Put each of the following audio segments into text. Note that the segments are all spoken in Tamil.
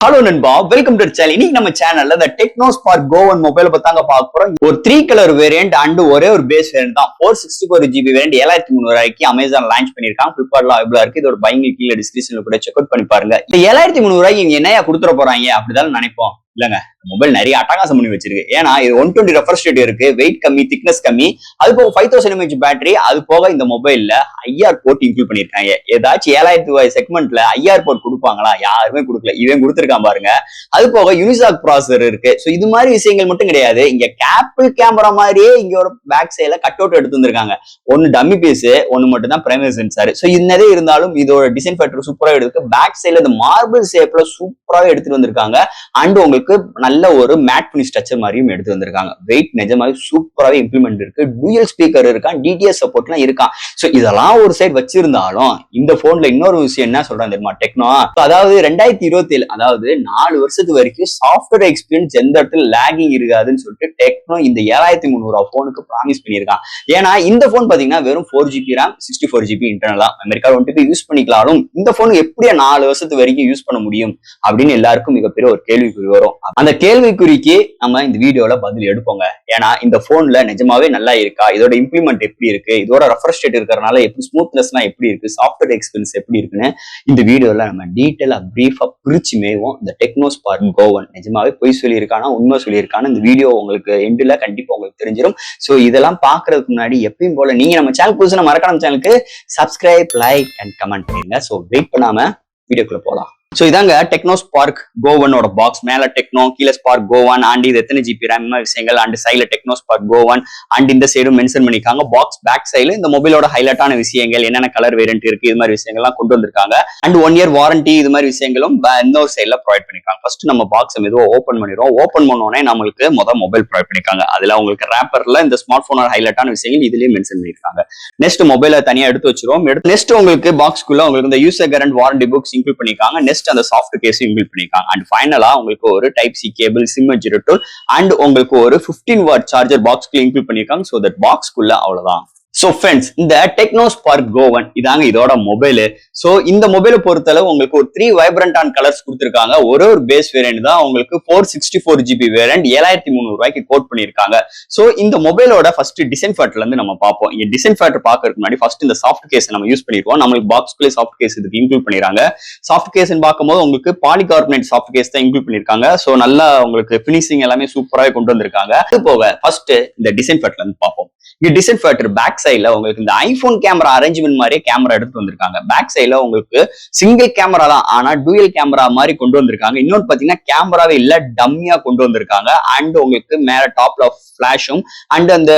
ஹலோ நண்பா, வெல்கம் டு சேனல். இன்னைக்கு நம்ம சேனல்ல இந்த டெக்னோ ஸ்பார்க் Go 1 மொபைல் பத்தாங்க பார்க்க போறோம். ஒரு 3 கலர் வேரியன்ட் அண்ட் ஒரே ஒரு பேஸ் வேரியன்ட் தான். 464 GB வேரியன்ட் 7300 ரூபாய்க்கு அமேசான் லான்ச் பண்ணிருக்காங்க. ஃபிளிப்கார்ட்ல அவைலபிளா இருக்கு. இதோட பையிங் கீழே டிஸ்கிரிப்ஷன்ல கூட செக் அவுட் பண்ணி பாருங்க. இந்த 7300 ரூபாய்க்கு இவங்க என்னையா கொடுத்துட போறாங்க அப்படிதான் நினைப்போம். இல்லங்க, மொபைல் நிறைய அட்டகாசம் பண்ணி வச்சிருக்கு. ஏன்னா இது 120 ரெஃப்ரெஷ் ரேட் இருக்கு, வெயிட் கம்மி, திக்னஸ் கம்மி, அது போக 5000 mAh பேட்டரி, அது போக இந்த மொபைல்ல IR போர்ட் இன்க்ளூட் பண்ணிருக்காங்க. ஏதாச்சும் 7000 ரூபாய் செக்மெண்ட்ல IR போர்ட் கொடுப்பாங்களா? யாருமே கொடுக்கல. இவன் கொடுத்திருக்கான் பாருங்க. அது போக யூனிசாக் ப்ராசஸர் இருக்கு. சோ இது மாதிரி விஷயங்கள் மட்டும் கிடையாது. இங்க கேப்பிள் கேமரா மாதிரியே இங்க ஒரு பேக் சைட்ல கட் அவுட் எடுத்து வந்திருக்காங்க. ஒன்னு டம்மி பீஸ், ஒன்னு மட்டும் தான் பிரைமரி சென்சார். சோ இன்னதே இருந்தாலும் இதோட டிசைன் ஃபேக்டர் சூப்பரா எடுத்து பேக் சைட்ல இந்த மார்பிள் ஷேப்ல சூப்பராவே எடுத்துட்டு வந்திருக்காங்க. அண்ட் உங்களுக்கு நல்ல ஒரு மேட் பினிஷ் ஸ்ட்ரக்சர் மாதிரியும் எடுத்து வந்திருக்காங்க. வெயிட் நிஜமாவே சூப்பராவே இம்ப்ளிமெண்ட் இருக்கு. டூயல் ஸ்பீக்கர் இருக்கான், டிடிஎஸ் சப்போர்ட்லாம் இருக்கான். சோ இதெல்லாம் ஒரு சைடு வச்சிருந்தாலும் இந்த போன்ல இன்னொரு விஷயம் என்ன சொல்றாங்க தெரியுமா டெக்னோ? அதாவது 2027, அதாவது 4 வருஷத்துக்கு வரைக்கும் சாஃப்ட்வேர் எக்ஸ்பீரியன்ஸ் எந்த இடத்துல லேகிங் இருக்காதுன்னு சொல்லிட்டு டெக்னோ இந்த 7300 போனுக்கு ப்ராமிஸ் பண்ணியிருக்கான். ஏன்னா இந்த போன் பாத்தீங்கன்னா வெறும் 4GB RAM 64GB இன்டர்னலா அமெரிக்கா வந்துட்டு யூஸ் பண்ணிக்கலாலும் இந்த போன் எப்படியா 4 வருஷத்துக்கு வரைக்கும் யூஸ் பண்ண முடியும் அப்படின்னு எல்லாருக்கும் மிகப்பெரிய ஒரு கேள்விக்குறி வரும். அந்த கேள்விக்குறிக்கு நம்ம இந்த வீடியோல பதில் எடுப்போங்க. ஏன்னா இந்த போன்ல நிஜமாவே நல்லா இருக்கா, இதோட இம்ப்ளிமெண்ட் எப்படி இருக்கு, இதோட ரெஃப்ரெஷ் ரேட் இருக்கிறதுனால எப்படி ஸ்மூத்னஸ் எல்லாம் எப்படி இருக்கு, சாஃப்ட்வேர் எக்ஸ்பீரியன்ஸ் எப்படி இருக்குன்னு இந்த வீடியோல நம்ம டீட்டெயிலா பிரீஃபா பிரிச்சு மேவோம். இந்த டெக்னோ ஸ்பார்க் Go 1 நிஜமாவே பொய் சொல்லியிருக்கானா உண்மை சொல்லியிருக்கானா இந்த வீடியோ உங்களுக்கு எண்டுல கண்டிப்பா உங்களுக்கு தெரிஞ்சிடும். சோ இதெல்லாம் பாக்குறதுக்கு முன்னாடி எப்பயும் போல நீங்க நம்ம சேனல் புதுசா மறக்காம சேனலுக்கு சப்ஸ்கிரைப், லைக் அண்ட் கமெண்ட் பண்ணுங்க. சோ வெயிட் பண்ணாம வீடியோக்குள்ள போலாம். சோ இதாங்க டெக்னோ ஸ்பார்க் Go 1 ஓட பாக்ஸ். மேல டெக்னோ, கீழே ஸ்பார்க் Go 1 அண்ட் இது எத்தனை ஜிபி RAM விஷயங்கள் அண்ட் சைட்ல டெக்னோ ஸ்பார்க் Go 1 அண்ட் இந்த சைடும் மென்ஷன் பண்ணிருக்காங்க. பாக்ஸ் பேக் சைடுல இந்த மொபைலோட ஹைலைட்டான விஷயங்கள், என்னென்ன கலர் வேரியன்ட் இருக்கு, இது மாதிரி விஷயங்கள்லாம் கொண்டு வந்திருக்காங்க. அண்ட் 1 year வாரண்டி இது மாதிரி விஷயங்களும் இன்னொரு சைட்ல ப்ரொவைட் பண்ணிருக்காங்க. ஃபர்ஸ்ட் நம்ம பாக்ஸ் மெதுவா ஓபன் பண்ணிடுவோம். ஓபன் பண்ணோடனே நம்மளுக்கு மொபைல் ப்ரொவைட் பண்ணிருக்காங்க. அதுல உங்களுக்கு ரேப்பர்ல இந்த ஸ்மார்ட் போனோட ஹைலைட்டான விஷயங்கள் இதுலயே மென்ஷன் பண்ணிருக்காங்க. நெக்ஸ்ட் மொபைலை தனியா எடுத்து வச்சிருவோம். நெக்ஸ்ட் உங்களுக்கு பாக்ஸ்க்குள்ள உங்களுக்கு இந்த யூசர் கேரண்ட் வாரண்டி புக்ஸ் இன்க்ளூட் பண்ணிருக்காங்க. அந்த சாஃப்ட் கேஸ் இன்க்ளூட் பண்ணிருக்காங்க. அண்ட் ஃபைனலா உங்களுக்கு ஒரு type C cable, sim zero and உங்களுக்கு ஒரு 15 வாட் சார்ஜர் பாக்ஸ்க்குள்ள இன்க்ளூட் பண்ணிருக்காங்க. சோ தட் பாக்ஸ்க்குள்ள அவ்வளவுதான். சோ ஃப்ரெண்ட்ஸ், இந்த டெக்னோ ஸ்பார்க் Go 1 இதாங்க இதோட மொபைல். சோ இந்த மொபைலை பொறுத்தளவு உங்களுக்கு ஒரு 3 வைப்ரண்டான கலர்ஸ் கொடுத்திருக்காங்க. ஒரு பேஸ் வேரியன்ட் தான் உங்களுக்கு 464GB வேரியன்ட் 7300 ரூபாய்க்கு கோட் பண்ணிருக்காங்க. சோ இந்த மொபைலோட ஃபர்ஸ்ட் டிசைன் ஃபேக்டர்ல இருந்து நம்ம பார்ப்போம். இந்த டிசைன் ஃபேக்டர் பாக்குறதுக்கு முன்னாடி ஃபர்ஸ்ட் இந்த சாஃப்ட் கேஸ் நம்ம யூஸ் பண்ணிருக்கோம். நம்மளுக்கு பாக்ஸ்க்குள்ளே சாஃப்ட் கேஸ் இதுக்கு இன்க்ளூட் பண்ணிருக்காங்க. சாஃப்ட் கேஸ் பார்க்கும்போது உங்களுக்கு பாலிகார்பனேட் சாஃப்ட் கேஸ் தான் இன்க்ளூட் பண்ணிருக்காங்க. சோ நல்லா உங்களுக்கு பினிஷிங் எல்லாமே சூப்பராகவே கொண்டு வந்திருக்காங்க. அது போக ஃபர்ஸ்ட் இந்த டிசைன் ஃபேக்டர்ல இருந்து பார்ப்போம். இங்க டிசைன் ஃபேக்டர் பேக் சைட்ல உங்களுக்கு இந்த ஐபோன் கேமரா அரேஞ்ச்மெண்ட் மாதிரியே கேமரா எடுத்து வந்திருக்காங்க. பேக் சைட்ல உங்களுக்கு சிங்கிள் கேமரா தான், ஆனா டூயல் கேமரா மாதிரி கொண்டு வந்திருக்காங்க. இன்னொன்னு பாத்தீங்கன்னா கேமராவே இல்ல, டம்மியா கொண்டு வந்திருக்காங்க. அண்ட் உங்களுக்கு மேல டாப்ல பிளாஷும் அண்ட் அந்த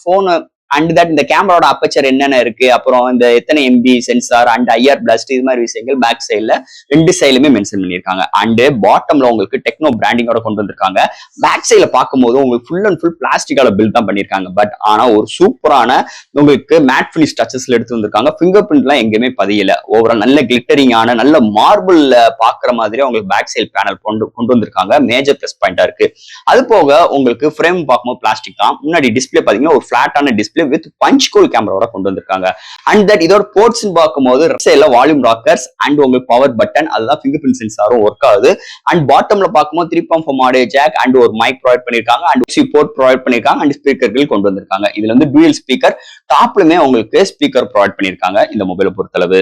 போன் அண்ட் தட் இந்த கேமராவோட அப்பச்சர் என்னென்ன இருக்கு, அப்புறம் இந்த எத்தனை MP sensor and IR blast இது மாதிரி விஷயங்கள் பேக் சைட்ல ரெண்டு சைடுலுமே மென்ஷன் பண்ணிருக்காங்க. அண்ட் பாட்டம்ல உங்களுக்கு டெக்னோ பிராண்டிங்கோட கொண்டு வந்திருக்காங்க. பேக் சைட்ல பார்க்கும்போது உங்களுக்கு ஃபுல் அண்ட் ஃபுல் பிளாஸ்டிக்கால பில்ட் தான் பண்ணிருக்காங்க. பட் ஆனா ஒரு சூப்பரான உங்களுக்கு மேட் பினிஷ் டச்சஸ்ல எடுத்து வந்திருக்காங்க. பிங்கர் பிரிண்ட்லாம் எங்கேயுமே பதியல. ஓவரால் நல்ல கிளிட்டரிங்கான நல்ல மார்பிள்ல பாக்குற மாதிரி உங்களுக்கு பேக் சைட் பேனல் கொண்டு வந்திருக்காங்க. மேஜர் பிளஸ் பாயிண்டா இருக்கு. அது போக உங்களுக்கு ஃப்ரேம் பார்க்கும்போது பிளாஸ்டிக் தான். முன்னாடி டிஸ்பிளே பாத்தீங்கன்னா ஒரு பிளாட்டான டிஸ்பிளே வித் பஞ்ச் கோல் கேமராவோட கொண்டு வந்திருக்காங்க. அண்ட் தட் இதோட போர்ட்ஸ் பார்க்கும்போது சைடுல வால்யூம் ராக்கர்ஸ் அண்ட் உங்களுக்கு பவர் பட்டன், அதுதான் ஃபிங்கர் பிரிண்ட் சென்சாரும் ஒர்க் ஆகுது. அண்ட் பாட்டம்ல பார்க்கும்போது 3.4 ஆடியோ ஜாக் அண்ட் ஒரு மைக் ப்ரொவைட் பண்ணிருக்காங்க. அண்ட் சி போர்ட் ப்ரொவைட் பண்ணிருக்காங்க. அண்ட் ஸ்பீக்கர்கள் கொண்டு வந்திருக்காங்க. இதுல வந்து டூயல் ஸ்பீக்கர், டாப்லுமே உங்களுக்கு ஸ்பீக்கர் ப்ரொவைட் பண்ணிருக்காங்க இந்த மொபைலை பொறுத்தளவு.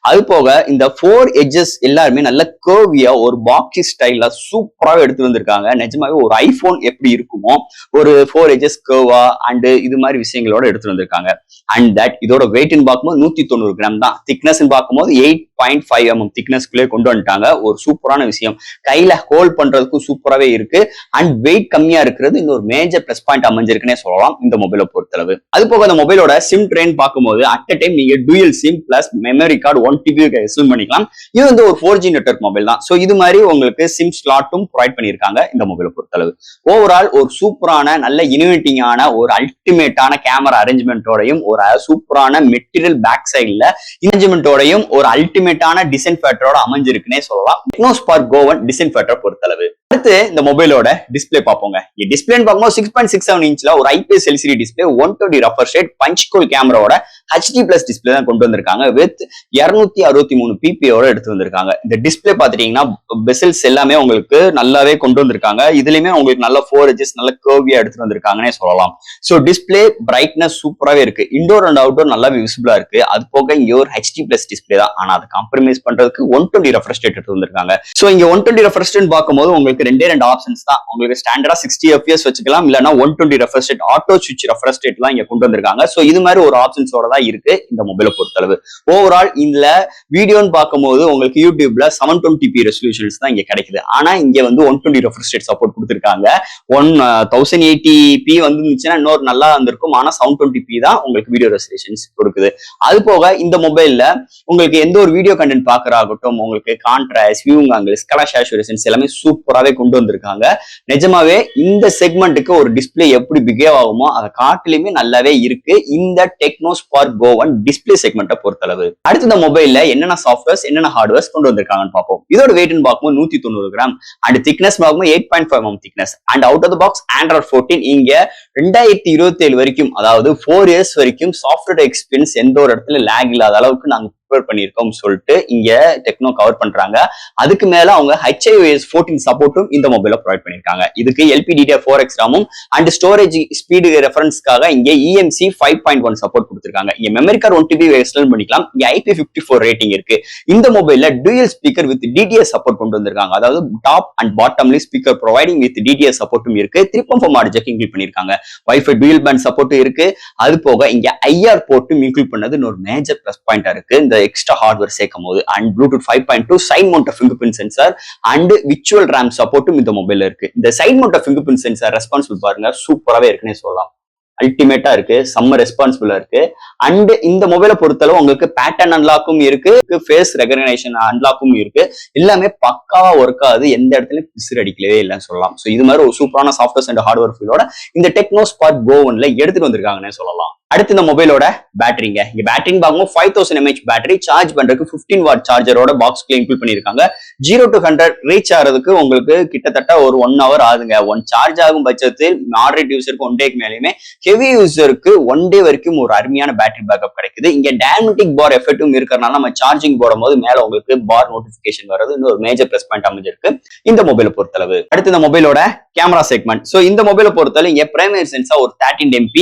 அது போக இந்த 4 எட்ஜஸ் எல்லாருமே நல்ல கர்வியா ஒரு பாக்ஸி ஸ்டைல்ல சூப்பராக எடுத்து வந்திருக்காங்க. நிஜமாவே ஒரு ஐபோன் எப்படி இருக்குமோ ஒரு 4 எட்ஜஸ் கர்வா அண்ட் இது மாதிரி விஷயங்களோட எடுத்து வந்திருக்காங்க. அண்ட் தட் இதோட வெயிட்னு பார்க்கும்போது 190 கிராம் தான். திக்னஸ் பார்க்கும்போது 8.5 mm திக்னஸ்க்குள்ளே கொண்டு வந்துட்டாங்க. ஒரு சூப்பரான விஷயம். கையில ஹோல்ட் பண்றதுக்கும் சூப்பராகவே இருக்கு. அண்ட் வெயிட் கம்மியா இருக்கிறது இன்னொரு மேஜர் பிளஸ் பாயிண்ட் அமைஞ்சிருக்குன்னே சொல்லலாம் இந்த மொபைலை பொறுத்தளவு. அது போக அந்த மொபைலோட சிம் ட்ரெயின் பார்க்கும்போது அட் டைம் நீங்க dual sim plus memory card 1TB extend பண்ணிக்கலாம். இது வந்து ஒரு 4G நெட்வொர்க் மொபைல் தான். சோ இது மாதிரி உங்களுக்கு சிம் ஸ்லாட்டும் ப்ரொவைட் பண்ணிருக்காங்க இந்த மொபைலை பொறுத்தளவு. ஓவரால் ஒரு சூப்பரான நல்ல இனோவேட்டிங்கான ஒரு அல்டிமேட்டான கேமரா அரேஞ்ச்மெண்டோடையும் ஒரு சூப்பரான மெட்டீரியல் பேக் சைட்ல அரேஞ்ச்மெண்டோடையும் ஒரு அல்டிமேட்டான டிசைன் ஃபேக்டரோட அமைஞ்சிருக்குன்னே சொல்லலாம் techno spark Go 1 design factor பொறுத்தளவு. அடுத்து இந்த மொபைலோட டிஸ்பிளே பார்ப்போங்க. டிஸ்பிளே பார்க்கும்போது 6.67 இன்ச்ல ஒரு IPS LCD display 120 refresh rate punch hole கேமராவோட HD+ டிஸ்பிளே தான் கொண்டு வந்திருக்காங்க. வித் 263 PPIயோட எடுத்து வந்திருக்காங்க. இந்த டிஸ்பிளே பாத்துட்டீங்கன்னா பெசல்ஸ் எல்லாமே உங்களுக்கு நல்லாவே கொண்டு வந்திருக்காங்க. இதுலயுமே உங்களுக்கு நல்ல 4 எட்ஜஸ் நல்ல கர்வியா எடுத்து வந்திருக்காங்கன்னே சொல்லலாம். சோ டிஸ்பிளே பிரைட்னஸ் சூப்பராவே இருக்கு. இன்டோர் அண்ட் அவுட்டோர் நல்லாவே விசிபிளா இருக்கு. அது போக இங்க ஒரு HD+ டிஸ்பிளே தான். ஆனா அதை காம்ப்ரமைஸ் பண்றதுக்கு 120 ரெஃப்ரெஷ் ரேட் எடுத்து வந்திருக்காங்க. சோ இங்க 120 ரெஃப்ரெஷ் ரேட் பார்க்கும்போது உங்களுக்கு ரெண்டு ஆப்ஷன்ஸ் தான். உங்களுக்கு ஸ்டாண்டர்டா 60 FPS வச்சுக்கலாம், இல்லனா 120 ரெஃப்ரெஷ் ரேட் ஆட்டோ ஸ்விட்ச் ரெஃப்ரெஷ் ரேட் தான் இங்க கொண்டு வந்திருக்காங்க. சோ இது மாதிரி ஒரு ஆப்ஷன்ஸோட தான் இருக்கு இந்த மொபைலை பொறுத்தளவு. ஓவரால் இதுல வீடியோன்னு பார்க்கும்போது உங்களுக்கு யூடியூப்ல 720p ரெசல்யூஷன்ஸ் தான் இங்க கிடைக்குது. ஆனா இங்க வந்து 120 ரெஃப்ரெஷ் ரேட் சப்போர்ட் கொடுத்திருக்காங்க. 1080p வந்துச்சுன்னா இன்னொரு நல்லா வந்திருக்கும். ஆனா 720p தான் உங்களுக்கு வீடியோ ரெசல்யூஷன்ஸ் கொடுக்குது. அது போக இந்த மொபைல்ல உங்களுக்கு எந்த ஒரு வீடியோ கண்டென்ட் பாக்குறாகட்டும், உங்களுக்கு contrast, viewing angles, colour saturations எல்லாமே சூப்பராகவே கொண்டு வந்திருக்காங்க. நிஜமாவே இந்த செக்மெண்ட்டுக்கு ஒரு டிஸ்பிளே எப்படி பிஹேவ் ஆகுமோ அதை காட்டிலுமே நல்லாவே இருக்கு இந்த டெக்னோ ஸ்பார்க் Go 1 டிஸ்பிளே செக்மெண்ட்டை பொறுத்தளவு. அடுத்து இந்த மொபைல்ல என்னென்ன சாஃப்ட்வேர்ஸ் என்னென்ன ஹார்ட்வேர்ஸ் கொண்டு வந்திருக்காங்கன்னு பார்ப்போம். இதோட வெயிட்னு பார்க்கும்போது 190 கிராம் அண்ட் திக்னஸ் பார்க்கும்போது 8.5 mm thickness and out of the box Android 14. இங்க 2027 வரைக்கும், அதாவது 4 இயர்ஸ் வரைக்கும் சாஃப்ட்வேர் எக்ஸ்பீரியன்ஸ் எந்த ஒரு இடத்துல லேக் இல்லாத அளவுக்கு நாங்க பண்ணிருக்கோம் சொல்லிட்டு இங்க டெக்னோ கவர் பண்றாங்க. அதுக்கு மேல அவங்க HiOS 14 சப்போர்ட்டும் இந்த மொபைல ப்ரொவைட் பண்ணிருக்காங்க. இதுக்கு LPDDR4X ராமும் அண்ட் ஸ்டோரேஜ் ஸ்பீடு ரெஃபரன்ஸ்க்காக இங்க EMC 5.1 சப்போர்ட் கொடுத்திருக்காங்க. இங்க மெமரி கார்டு 1TB எக்ஸ்டெண்ட் பண்ணிக்கலாம். இங்க IP54 ரேட்டிங் இருக்கு. இந்த மொபைல்ல dual speaker with DTS support கொண்டு வந்திருக்காங்க. அதாவது டாப் அண்ட் பாட்டம்லி ஸ்பீக்கர் ப்ரொவைடிங் வித் DTS சப்போர்ட்டும் இருக்கு. 3.4 ஆடியோ ஜாக் இன்க்ளூட் பண்ணிருக்காங்க. வைஃபை டூயல் பேண்ட் சப்போர்ட்டும் இருக்கு. அது போக இங்க IR போர்ட்டும் இன்க்ளூட் பண்ணது இன்னொரு மேஜர் பிளஸ் பாயிண்டா இருக்கு. இந்த எக்ஸ்ட்ரா ஹார்ட்வேர் சேர்க்கும் போது and Bluetooth 5.2 side mount fingerprint sensor and virtual RAM சப்போர்ட்டும் இந்த மொபைல்ல இருக்கு. இந்த side mount fingerprint sensor responsible பாருங்க, சூப்பராகவே இருக்குன்னே சொல்லலாம். அல்டிமேட்டா இருக்கு, செம்ம ரெஸ்பான்சிபிளா இருக்கு. அண்ட் இந்த மொபைலை பொறுத்தளவு உங்களுக்கு பேட்டர்ன் அன்லாக்கும் இருக்கு, ஃபேஸ் ரெகக்னைசேஷன் அன்லாக்கும் இருக்கு. எல்லாமே பக்காவா ஒர்க் ஆகுது, எந்த இடத்துலயும் பிசிறு அடிக்கவே இல்லைன்னு சொல்லலாம். சோ இது மாதிரி ஒரு சூப்பரான சாஃப்ட்வேர் அண்ட் ஹார்ட்வேர் ஃபீலோட இந்த டெக்னோ ஸ்பார்க் Go 1ல எடுத்துட்டு வந்திருக்காங்கன்னு சொல்லலாம். அடுத்து இந்த மொபைலோட பேட்டரிங்க. இங்க பேட்டரி பார்க்கும்போது 5000 mAh பேட்டரி சார்ஜ் பண்றதுக்கு 15 வாட் சார்ஜரோட பாக்ஸ்ல இன்க்ளூட் பண்ணிருக்காங்க. 0 to 100 ரீச் ஆகிறதுக்கு உங்களுக்கு கிட்டத்தட்ட ஒரு 1 hour ஆகுதுங்க. ஒன் சார்ஜ் ஆகும் பட்சத்தில் மாடரேட் யூசருக்கு 1 டேக்கு மேலேயுமே, ஹெவி யூசருக்கு 1 டே வரைக்கும் ஒரு அருமையான பேட்டரி பேக்கப் கிடைக்குது. இங்க டைனமிக் பார் எஃபெக்டும் இருக்கிறனால நம்ம சார்ஜிங் போடும்போது மேல உங்களுக்கு பார் நோட்டிபிகேஷன் வர்றது இன்னொரு மேஜர் பிளஸ் பாயிண்ட் அமைஞ்சிருக்கு இந்த மொபைலை பொறுத்தளவு. அடுத்து இந்த மொபைலோட கேமரா செக்மெண்ட். சோ இந்த மொபைலை பொறுத்தளவு இங்க பிரைமரி சென்சார் ஒரு 13 MP,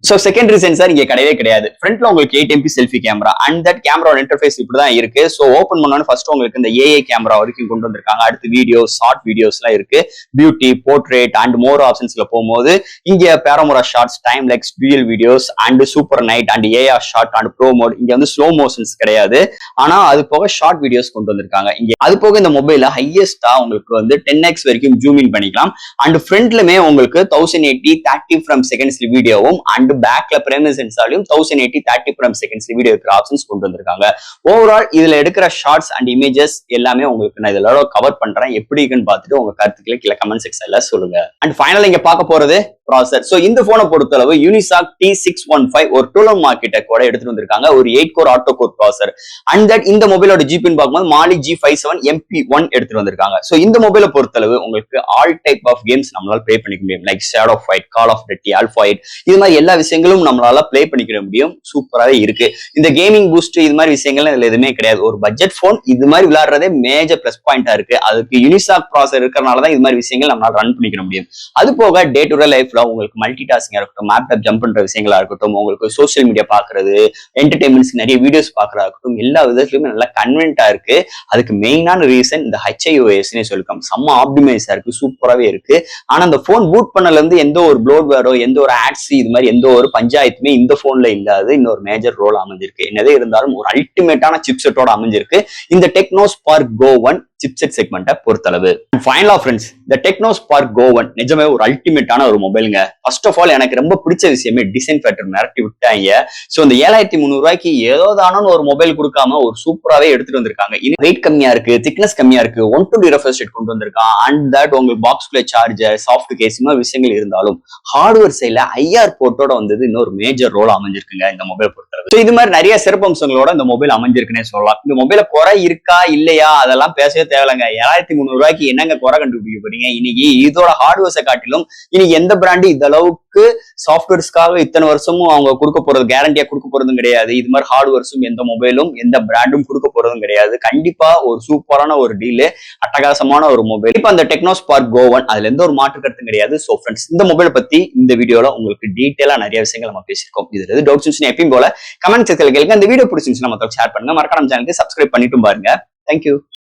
சோ செகண்டரி சென்சார் இங்க கிடையவே கிடையாது. ஃப்ரண்ட்ல உங்களுக்கு 8 MP selfie camera and that கேமராவோட இன்டர்ஃபேஸ் இப்படிதான் இருக்கு. சோ ஓபன் பண்ணோன்னு ஃபர்ஸ்ட் உங்களுக்கு இந்த AI கேமரா வரைக்கும் கொண்டு வந்திருக்காங்க. அடுத்து வீடியோ, ஷார்ட் வீடியோஸ் எல்லாம் இருக்கு. பியூட்டி, போர்ட்ரேட் அண்ட் மோர் ஆப்ஷன்ஸ்ல போகும்போது இங்க panorama shorts, time lapse, dual videos and super night and AR short and pro mode. இங்க வந்து ஸ்லோ மோஷன்ஸ் கிடையாது, ஆனா அது போக ஷார்ட் வீடியோஸ் கொண்டு வந்திருக்காங்க. இங்க அது போக இந்த மொபைல்ல ஹையஸ்டா உங்களுக்கு வந்து 10x வரைக்கும் ஜூம் இன் பண்ணிக்கலாம். அண்ட் ஃப்ரண்ட்லுமே உங்களுக்கு 1080 30 frames செகண்ட்ஸ்ல வீடியோவும் அண்ட் பேக்ல பிரைமரி சென்சார்லயும் 1080 30 frames செகண்ட்ஸ்ல வீடியோ இருக்கிற ஆப்ஷன்ஸ் கொண்டு வந்திருக்காங்க. ஓவரால் இதுல எடுக்கிற ஷார்ட்ஸ் அண்ட் இமேஜஸ் எல்லாமே உங்களுக்கு நான் இதோட கவர் பண்றேன். எப்படி இருக்குன்னு பார்த்துட்டு உங்க கருத்துக்களை கீழே கமெண்ட் செக்ஷன்ல சொல்லுங்க. அண்ட் ஃபைனலா இங்க பார்க்க போறது ப்ராசஸர். சோ இந்த போனை பொறுத்தளவு யூனிசாக் T615 ஒரு டூலம் மார்க்கெட்டை கூட எடுத்துட்டு வந்திருக்காங்க. ஒரு 8 core auto core processor and that இந்த மொபைலோட ஜிபின்னு பார்க்கும்போது Mali G57 MP1 எடுத்துட்டு வந்திருக்காங்க. சோ இந்த மொபைலை பொறுத்தளவு உங்களுக்கு ஆல் டைப் ஆஃப் கேம்ஸ் நம்மளால பிளே பண்ணிக்க முடியும். Like shadow fight, call of duty, alpha 8 இது மாதிரி எல்லா விஷயங்களும் நம்மளால பிளே பண்ணிக்க முடியும். சூப்பராகவே இருக்கு. இந்த கேமிங் பூஸ்ட் இது மாதிரி விஷயங்கள் இதுல எதுவுமே கிடையாது. ஒரு பட்ஜெட் போன் இது மாதிரி விளையாடுறதே மேஜர் பிளஸ் பாயிண்டா இருக்கு. அதுக்கு யூனிசாக் ப்ராசஸர் இருக்கிறனாலதான் இது மாதிரி விஷயங்கள் நம்மளால ரன் பண்ணிக்க முடியும். அது போக டே டு டே லைஃப்ல உங்களுக்கு மல்டி டாஸ்கிங்கா இருக்கட்டும், மேப்டாப் ஜம்ப் பண்ற விஷயங்களா இருக்கட்டும், உங்களுக்கு சோசியல் மீடியா பாக்குறது, என்டர்டைன்மெண்ட்ஸ் நிறைய வீடியோஸ் பாக்குறதா இருக்கட்டும், எல்லா விதத்துலயுமே நல்லா கன்வென்ட்டா இருக்கு. அதுக்கு மெயினான ரீசன் இந்த HiOS சொல்லிருக்கோம். செம்ம ஆப்டிமைஸா இருக்கு, சூப்பராகவே இருக்கு. ஆனா அந்த போன் பூட் பண்ணல இருந்து எந்த ஒரு ப்ளோட்வேரோ, எந்த ஒரு ஆட்ஸ் இது மாதிரி எந்த ஒரு பஞ்சாயத்துமே இந்த போன்ல இல்லாத இன்னொரு மேஜர் ரோல் அமைஞ்சிருக்கு. என்னதே இருந்தாலும் ஒரு அல்டிமேட்டான சிப்செட்டோட அமைஞ்சிருக்கு இந்த டெக்னோ ஸ்பார்க் Go 1 சிப்செட் செக்மெண்ட்டை பொறுத்தளவு. ஃபைனலா ஃப்ரெண்ட்ஸ், இந்த டெக்னோ ஸ்பார்க் Go 1 நிஜமே ஒரு அல்டிமேட்டான ஒரு மொபைலுங்க. ஃபர்ஸ்ட் ஆஃப் ஆல் எனக்கு ரொம்ப பிடிச்ச விஷயமே டிசைன் ஃபேக்டர் மிரட்டி விட்டாங்க. சோ இந்த 7300 ரூபாய்க்கு ஏதோ தானு ஒரு மொபைல் கொடுக்காம ஒரு சூப்பராகவே எடுத்துட்டு வந்திருக்காங்க. வெயிட் கம்மியா இருக்கு, திக்னஸ் கம்மியா இருக்கு, 120 ரெஃப்ரெஷ் ரேட் கொண்டு வந்திருக்கான் அண்ட் தட் உங்களுக்கு பாக்ஸ்குள்ள சார்ஜர், சாஃப்ட் கேஸ் மாதிரி விஷயங்கள் இருந்தாலும் ஹார்ட்வேர் சைட்ல IR போர்ட்டோட வந்தது இன்னொரு மேஜர் ரோல் அமைஞ்சிருக்குங்க இந்த மொபைல் பொறுத்தளவு. சோ இது மாதிரி நிறைய சிறப்பம்சங்களோட இந்த மொபைல் அமைஞ்சிருக்குன்னே சொல்லலாம். இந்த மொபைல குறை இருக்கா இல்லையா அதெல்லாம் பேசவே தேவையில்லைங்க. 7300 ரூபாய்க்கு என்னங்க குறை கண்டுபிடிக்க போறீங்க? இன்னைக்கு இதோட ஹார்ட்வேர்ஸை காட்டிலும் இன்னைக்கு எந்த பிராண்டு இந்த அளவுக்கு சாஃப்ட்வேர்ஸ்க்காக இத்தனை வருஷமும் அவங்க கொடுக்க போறது கேரண்டியா கொடுக்க போறதும் கிடையாது. இது மாதிரி ஹார்ட்வேர்ஸும் எந்த மொபைலும் எந்த பிராண்டும் கொடுக்க போறதும் கிடையாது. கண்டிப்பா ஒரு சூப்பரான ஒரு டீல், அட்டகாசமான ஒரு மொபைல். இப்ப அந்த டெக்னோ ஸ்பார்க் Go 1 அதுல எந்த ஒரு மாற்று கருத்தும் கிடையாது. சோ ஃப்ரெண்ட்ஸ், இந்த மொபைலை பத்தி இந்த வீடியோல உங்களுக்கு டீட்டெயிலா நிறைய விஷயங்கள் நம்ம பேசியிருக்கோம். இதுல எது டவுட்ஸ் இருந்துச்சுன்னா எப்பயும் போல கமெண்ட் செக்ஷன்ல கேளுங்க. இந்த வீடியோ பிடிச்சிருந்துச்சுன்னா மத்தவங்க ஷேர் பண்ணுங்க. மறக்காம சேனலுக்கு சப்ஸ்கிரைப் பண்ணிட்டும் பாருங்க. தேங்க்யூ.